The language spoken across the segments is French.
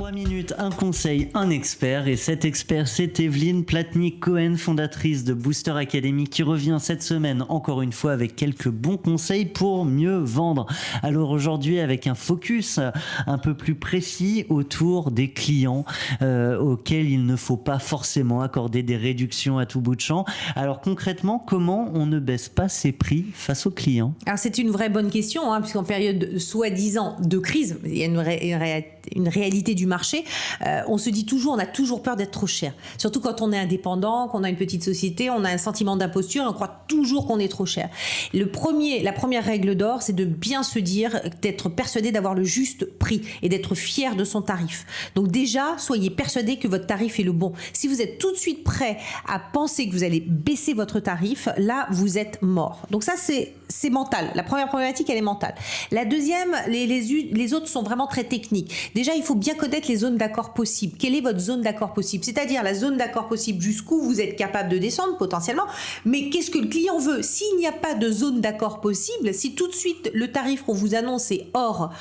3 minutes, un conseil, un expert. Et cet expert, c'est Evelyne Platnik-Cohen, fondatrice de Booster Academy, qui revient cette semaine, encore une fois, avec quelques bons conseils pour mieux vendre. Alors aujourd'hui, avec un focus un peu plus précis autour des clients auxquels il ne faut pas forcément accorder des réductions à tout bout de champ. Alors concrètement, comment on ne baisse pas ses prix face aux clients? Alors c'est une vraie bonne question, puisqu'en période soi-disant de crise, il y a une réalité du marché. On se dit toujours, on a toujours peur d'être trop cher. Surtout quand on est indépendant, qu'on a une petite société, on a un sentiment d'imposture et on croit toujours qu'on est trop cher. La première règle d'or, c'est de bien se dire, d'être persuadé d'avoir le juste prix et d'être fier de son tarif. Donc déjà, soyez persuadé que votre tarif est le bon. Si vous êtes tout de suite prêt à penser que vous allez baisser votre tarif, là, vous êtes mort. Donc ça, c'est mental. La première problématique, elle est mentale. La deuxième, les autres sont vraiment très techniques. Déjà, il faut bien connaître les zones d'accord possibles. Quelle est votre zone d'accord possible? C'est-à-dire la zone d'accord possible jusqu'où vous êtes capable de descendre potentiellement. Mais qu'est-ce que le client veut? S'il n'y a pas de zone d'accord possible, si tout de suite le tarif qu'on vous annonce est hors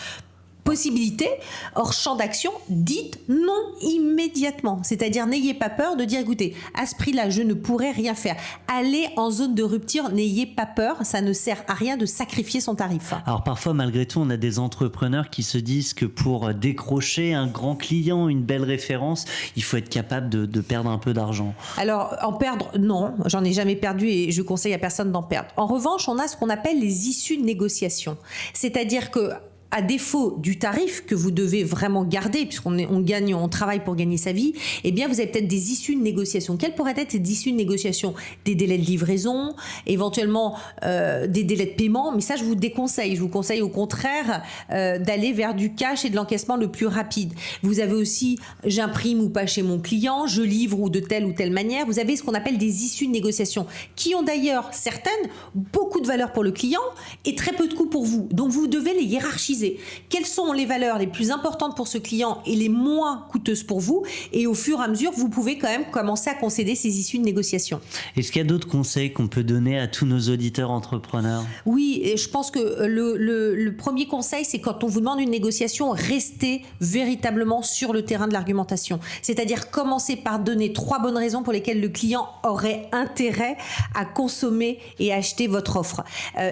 possibilité, hors champ d'action, dites non immédiatement. C'est-à-dire, n'ayez pas peur de dire, écoutez, à ce prix-là, je ne pourrais rien faire. Allez en zone de rupture, n'ayez pas peur, ça ne sert à rien de sacrifier son tarif. Alors parfois, malgré tout, on a des entrepreneurs qui se disent que pour décrocher un grand client, une belle référence, il faut être capable de perdre un peu d'argent. Alors, en perdre, non, j'en ai jamais perdu et je conseille à personne d'en perdre. En revanche, on a ce qu'on appelle les issues de négociation. C'est-à-dire que à défaut du tarif que vous devez vraiment garder, puisqu'on travaille pour gagner sa vie, eh bien, vous avez peut-être des issues de négociation. Quelles pourraient être ces issues de négociation? Des délais de livraison, éventuellement des délais de paiement, mais ça, je vous déconseille. Je vous conseille au contraire d'aller vers du cash et de l'encaissement le plus rapide. Vous avez aussi, j'imprime ou pas chez mon client, je livre ou de telle ou telle manière. Vous avez ce qu'on appelle des issues de négociation, qui ont d'ailleurs certaines beaucoup de valeur pour le client et très peu de coûts pour vous. Donc, vous devez les hiérarchiser. Quelles sont les valeurs les plus importantes pour ce client et les moins coûteuses pour vous? Et au fur et à mesure, vous pouvez quand même commencer à concéder ces issues de négociation. Est-ce qu'il y a d'autres conseils qu'on peut donner à tous nos auditeurs entrepreneurs? Oui, et je pense que le premier conseil, c'est quand on vous demande une négociation, restez véritablement sur le terrain de l'argumentation. C'est-à-dire commencer par donner 3 bonnes raisons pour lesquelles le client aurait intérêt à consommer et acheter votre offre.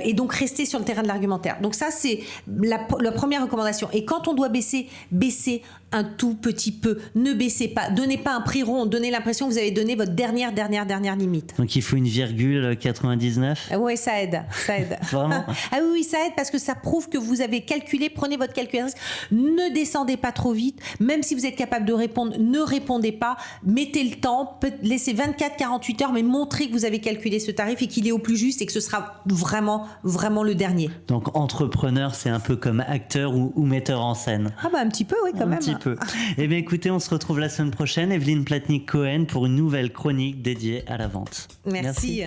Et donc, restez sur le terrain de l'argumentaire. Donc ça, c'est la première recommandation. Et quand on doit baisser un tout petit peu. Ne baissez pas. Donnez pas un prix rond. Donnez l'impression que vous avez donné votre dernière limite. Donc il faut une virgule 99? Oui, ça aide. Vraiment? Ah oui, ça aide parce que ça prouve que vous avez calculé. Prenez votre calculatrice. Ne descendez pas trop vite. Même si vous êtes capable de répondre, ne répondez pas. Mettez le temps. Laissez 24-48 heures, mais montrez que vous avez calculé ce tarif et qu'il est au plus juste et que ce sera vraiment, vraiment le dernier. Donc entrepreneur, c'est un peu comme acteur ou metteur en scène. Ah bah un petit peu, oui, quand même. Un petit peu. Eh bien écoutez, on se retrouve la semaine prochaine, Evelyne Platnik-Cohen, pour une nouvelle chronique dédiée à la vente. Merci.